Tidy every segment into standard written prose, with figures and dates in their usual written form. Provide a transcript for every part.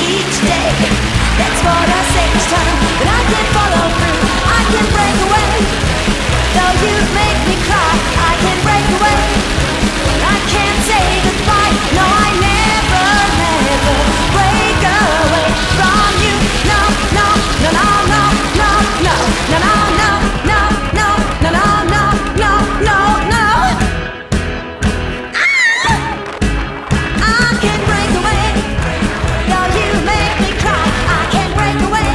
each day. That's what I say each time that I can follow through. I can break away, though you make me cry. I can break away, I can't say goodbye. No, I never, never break away from you. No, no, no, no, no, no, no, no, no, no, no, no, no, no, no, no, no, no. I can break away, though you make me cry. I can break away,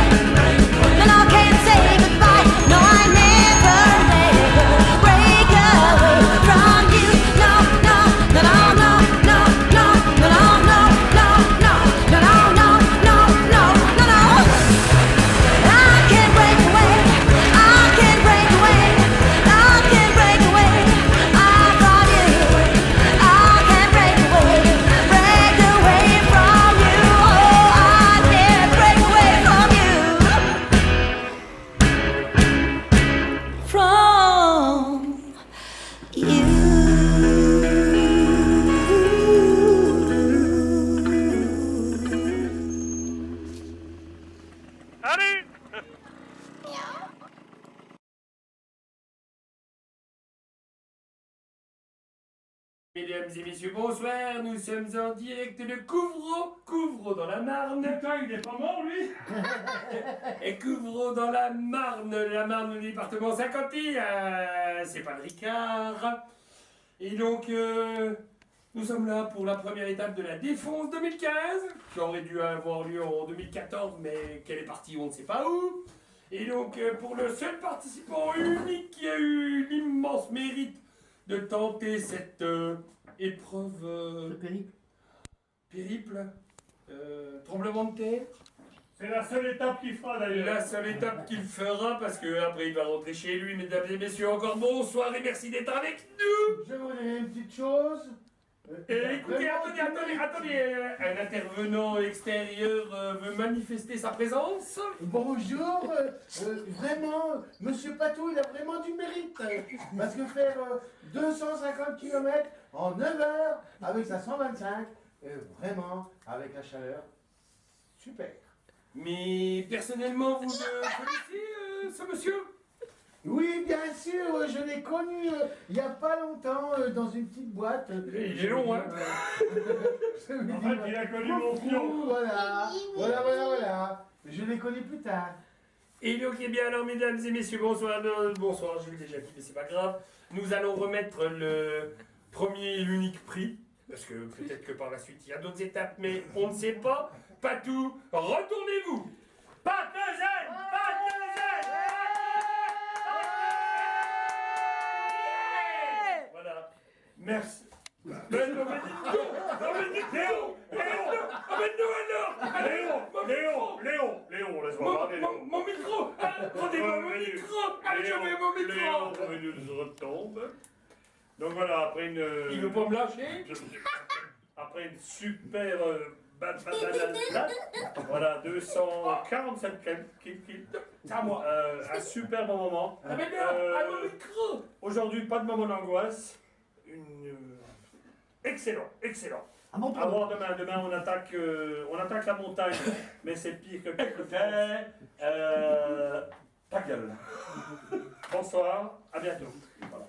and I can't say goodbye. No, I never, never break away from you. No, no, no, no, no, no, no, no, no, no, no, no, no, no, no, no, no, no. I can break away, I can break away, I can break away. From you, I can break away from you. Oh, I can break away from you. Allez! Mesdames et messieurs, bonsoir, nous sommes en direct de Couvreau dans la Marne. Putain, il est pas mort, lui. Et Couvreau dans la Marne, le département Saint-Quentin, c'est pas le Ricard. Et donc, nous sommes là pour la première étape de la défonce 2015, qui aurait dû avoir lieu en 2014, mais qu'elle est partie, on ne sait pas où. Et donc, pour le seul participant unique qui a eu l'immense mérite de tenter cette épreuve... périple, tremblement de terre. C'est la seule étape qu'il fera, d'ailleurs. La seule étape qu'il fera, parce qu'après il va rentrer chez lui. Mesdames et messieurs, encore bonsoir et merci d'être avec nous. Je voudrais une petite chose. Écoutez, attendez, un intervenant extérieur veut manifester sa présence. Bonjour, vraiment, Monsieur Patou, il a vraiment du mérite. Parce que faire 250 km en 9 heures avec sa 125, vraiment, avec la chaleur, super. Mais personnellement, vous connaissez ce monsieur? Oui, bien sûr, je l'ai connu il n'y a pas longtemps dans une petite boîte. Il est long, hein. En fait, il a connu mon fion. Voilà. Je l'ai connu plus tard. Et donc, eh bien, alors, mesdames et messieurs, bonsoir, je l'ai déjà dit, mais c'est pas grave. Nous allons remettre le premier et l'unique prix, parce que peut-être que par la suite, il y a d'autres étapes, mais on ne sait pas. Patou, retournez-vous. Pas de gêne. Voilà. Merci. Mais non, mais dites Léon, Léon, laisse-moi parler, Léon. mon micro, rendez-moi mon micro, je mets mon micro. Léon, il nous retombe. Donc voilà, après une... Il veut pas me lâcher. Après une super... voilà, 247 kills. C'est à moi. Un super bon moment. Ah mais non, mon micro. Aujourd'hui, pas de moment d'angoisse. Excellent. À voir demain on attaque la montagne, mais c'est pire que quelquefois. Ta gueule. Bonsoir, à bientôt. Voilà.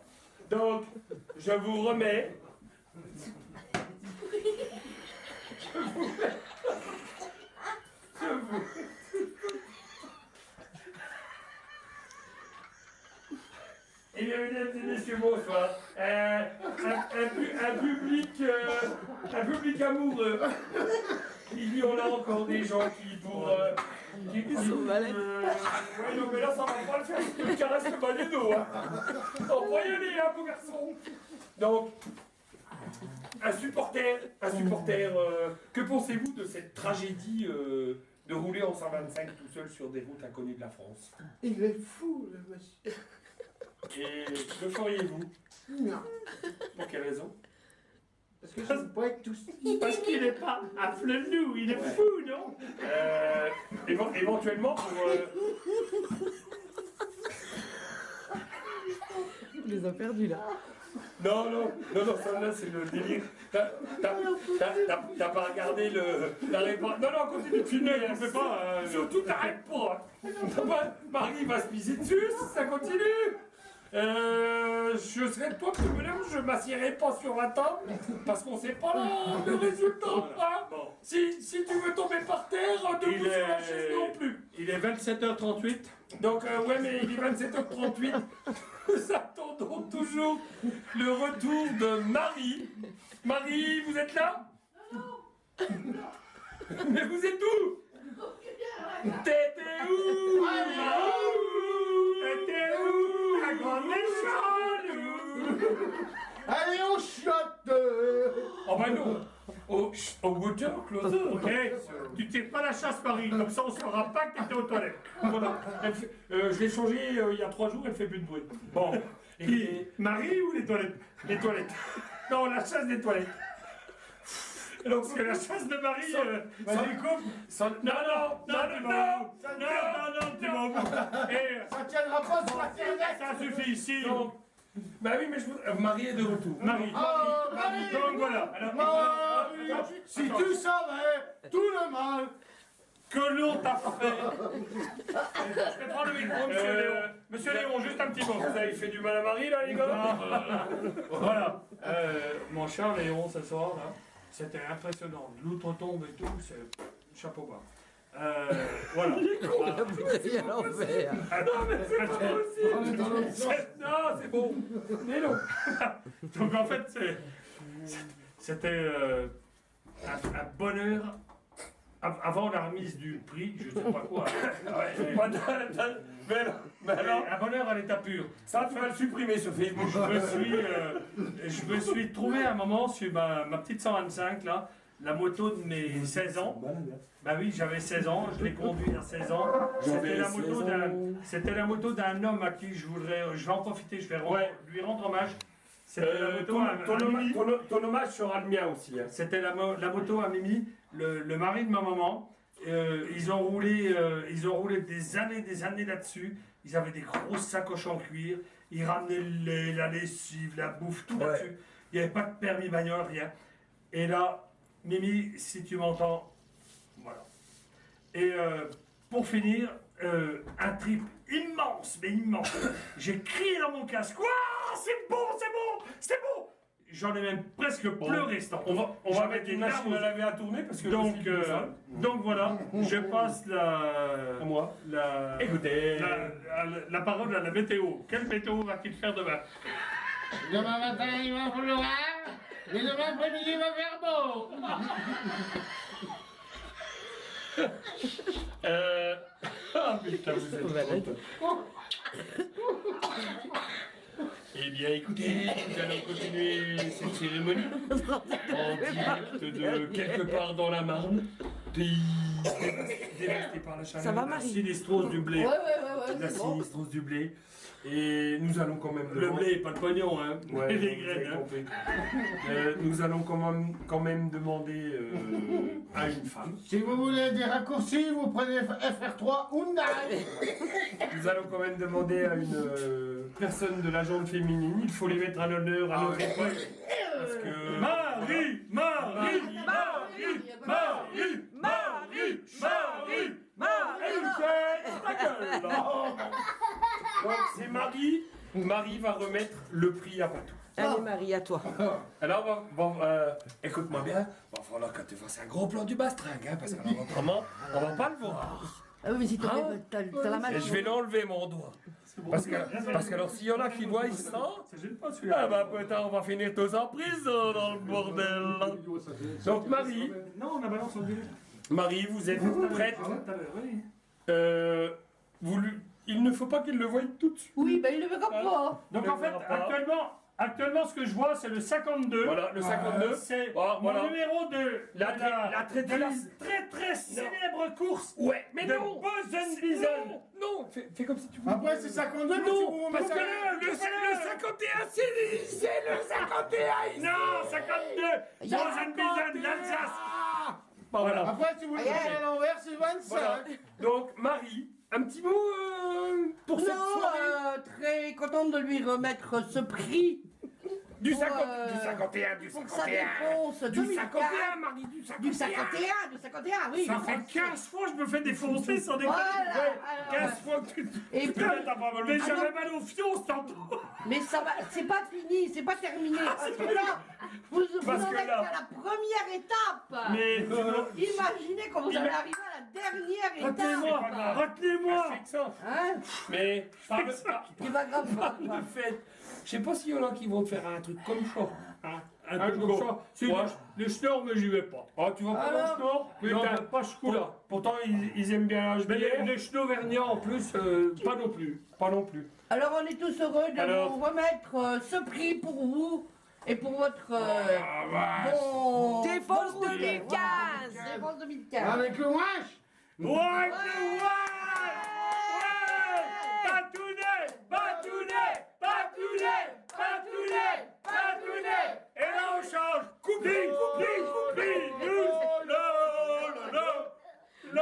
Donc, je vous remets. Eh bien, mesdames et messieurs, bonsoir. Un public amoureux. Il y en a encore des gens qui pour... Ils sont malades. Ouais, non, mais là, ça va pas le faire, il me caresse le bas du dos. Hein. Envoyez-les, hein, beau garçon. Donc, un supporter, que pensez-vous de cette tragédie de rouler en 125 tout seul sur des routes inconnues de la France? Il est fou, le monsieur. Et le feriez-vous? Non. Pour quelle raison? Parce que je ne peux pas être tout seul. Parce qu'il n'est pas à fleuve-nous, il est fou, non? Éventuellement pour... On les a perdus là. Non, ça c'est le délire. T'as pas regardé la réponse. Non, continue de filmer, on fait pas. Surtout t'arrêtes pas. Marie va se piser dessus si ça continue. Je serai de toi, je m'assierai pas sur la table parce qu'on sait pas le résultat. Hein. Bon. Si tu veux tomber par terre, debout sur la chaise non plus. Il est 27h38. Donc, ouais, mais il est 27h38. Nous attendons toujours le retour de Marie. Marie, vous êtes là? Non. Mais vous êtes où? T'étais où? T'étais où? La grande méchante? Allez, on chiotte. Oh bah non. Au water closer. Ok, tu tires pas la chasse, Marie, comme ça on saura pas que t'étais aux toilettes. Voilà. Je l'ai changé il y a 3 jours, elle fait plus de bruit. Bon. Qui? Marie ou les toilettes? Les toilettes. Non, la chasse des toilettes. Donc parce que la chasse de Marie, vas-y coupe. Non, tu m'en fous. Et Ça tiendra pas sur Internet. ça suffit ici. Non. Bah oui, mais Marie est de retour. Marie. Oh, Marie. Donc voilà. Alors, Marie, si tu savais tout le mal. que l'on t'a fait. Je vais prendre le micro, monsieur Léon. Monsieur Léon, juste un petit mot. Vous avez fait du mal à Marie, là, les gars? Voilà. Mon cher Léon, ce soir, là, c'était impressionnant. L'outre tombe et tout, c'est chapeau bas. Voilà. La bouteille à l'envers. Non, mais c'est pas possible. Non, c'est bon. Mais non. Donc en fait, c'était un bonheur avant la remise du prix, je sais pas quoi. Mais alors, Un bonheur à l'état pur. ça, tu vas le supprimer sur Facebook. Je me suis trouvé un moment sur ma petite 125 là, la moto de mes 16 ans. Bah oui, j'avais 16 ans, je l'ai conduit à 16 ans. C'était la moto d'un homme à qui je vais en profiter, je vais lui rendre hommage. C'était la moto à Mimi. Ton hommage sera le mien aussi. Hein. C'était la moto à Mimi, le mari de ma maman. Ils ont roulé des années là-dessus. Ils avaient des grosses sacoches en cuir. Ils ramenaient la lessive, la bouffe, tout là-dessus. Il n'y avait pas de permis bagnole, rien. Et là, Mimi, si tu m'entends, voilà. Et pour finir, un trip immense, mais immense. J'ai crié dans mon casque. Waouh, c'est bon, c'est bon. J'en ai même presque pleuré, ce temps. On va mettre une machine à laver à tourner parce que donc voilà, je passe à moi. Écoutez, la parole à la météo. Quelle météo va-t-il faire demain? Demain matin, il va pleuvoir. Et demain après-midi, il va faire beau. Ah putain, vous êtes Eh bien écoutez, nous allons continuer cette cérémonie en direct de quelque part dans la Marne, pays dévasté par la chaleur. Ça va, La Marie? sinistrose du blé. Ouais, La c'est bon. sinistrose du blé. Et nous allons quand même... Le blé, pas de pognon, hein. Ouais, les vous avez graines. Hein. compris. Nous allons quand même demander à une femme. Si vous voulez des raccourcis, vous prenez FR3 Hyundai. Nous allons quand même demander à une personne de la jante féminine. Il faut les mettre à l'honneur à notre époque. Parce que... Marie. Ta gueule, là. Donc c'est Marie. Marie va remettre le prix à Patou. Allez, Marie, à toi. Alors, écoute-moi bien. Va falloir que tu fasses un gros plan du bastringue, hein, parce qu'alors autrement, on va pas le voir. Ah oui, mais si t'as la Et machine. je vais l'enlever, mon doigt. Parce que alors, s'il y en a qui voient ça, Ça gêne pas celui-là. ah bah peut-être on va finir tous en prison dans le bordel. Donc Marie, Non, on a balancé en direct. Marie, vous êtes prête? Oui. Il ne faut pas qu'il le voie tout de suite. Oui, ben il le verra pas. Donc en fait, verra pas. actuellement, ce que je vois, c'est le 52. Voilà, le 52. C'est Ah, voilà. mon numéro de La traîtrise. très célèbre course Ouais, mais de non. Bozen-Bizen. Non, fais comme si tu voulais. Après, c'est 52, mais si Non, vous parce que mettez- le 51, c'est le 51 ici. Non, 52. Bozen-Bizen, l'Alsace. Voilà. Après, si vous le mettez à l'envers, c'est 25. Voilà. Donc, Marie, un petit mot pour cette soirée. Non, très contente de lui remettre ce prix. Du Pour, 51, du pour que ça 51. défonce Du 2004. 51, mardi, du 51. Du 51, du 51, oui. Ça fait 15 fois que je me fais défoncer sans déconner. Voilà, Ouais, voilà. 15 fois que tu... Et puis, T'as pas mal. Mais j'avais mal au fion, tantôt. mais ça va, c'est pas fini, c'est pas terminé. Parce que là, vous Parce en que êtes là- à la première étape. Mais Imaginez quand vous allez arriver à la dernière étape. retenez-moi. Hein? Mais Tu vas grave pas. le fait, je sais pas s'il y en a qui vont faire un truc comme ça. Un truc comme ça. C'est Ouais. les schnorrs, mais j'y vais pas. Oh, tu vas pas dans le Alors Schnorr? Mais Non, t'as mais pas ce coup-là. pourtant, ils aiment bien la Mais bière. les schnorverniens en plus, pas non plus. Pas non plus. Alors on est tous heureux de Alors vous remettre ce prix pour vous et pour votre Ah, bon... Défense bon goût. 2015. Voilà. Défense 2015. Avec le wesh. Ouais, Batounet. Et là on change. Coupi. Non.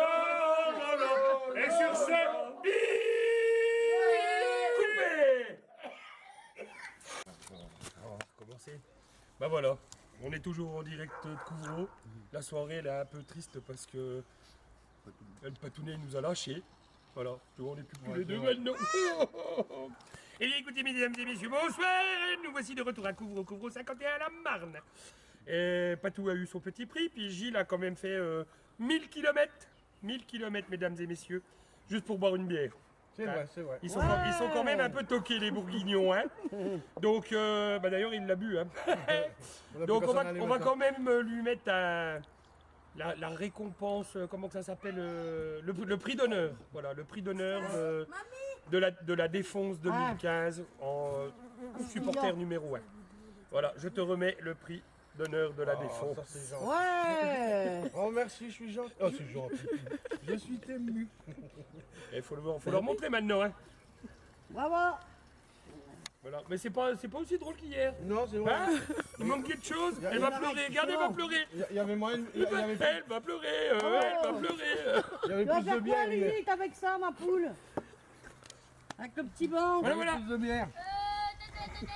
Et sur ce, coupé. On va recommencer. Bah voilà, on est toujours en direct de Couvreau. La soirée elle est un peu triste parce que le patounet nous a lâchés. Voilà, tu vois, on n'est plus tous les deux maintenant. Et bien écoutez mesdames et messieurs, bonsoir. Nous voici de retour à Couvreau 51 à la Marne. Et Patou a eu son petit prix, puis Gilles a quand même fait 1000 km. 1000 km mesdames et messieurs, juste pour boire une bière. C'est vrai, c'est vrai. Ils sont quand même un peu toqués les bourguignons, hein. Donc, bah d'ailleurs il l'a bu, hein. Donc on va quand même lui mettre la récompense, comment que ça s'appelle, le prix d'honneur. Voilà, le prix d'honneur de la défense 2015 en supporter numéro 1. Voilà, je te remets le prix d'honneur de la défense. Ça, c'est gentil. Ouais. Oh merci, je suis gentil. Oh c'est gentil. Je suis ému. Il faut leur montrer maintenant, hein. Bravo. Voilà, mais c'est pas aussi drôle qu'hier. Non, c'est vrai. Hein? Il manque quelque chose. Y a- Elle y a- va pleurer. Regardez, elle va pleurer. Il y avait moyen, il y avait Elle va pleurer. Elle va pleurer. il y avait Tu vas plus de faire quoi, bière. hier. Lilith, avec ça, ma poule? Avec le petit banc. Voilà, voilà. Plus de bière. Désolé.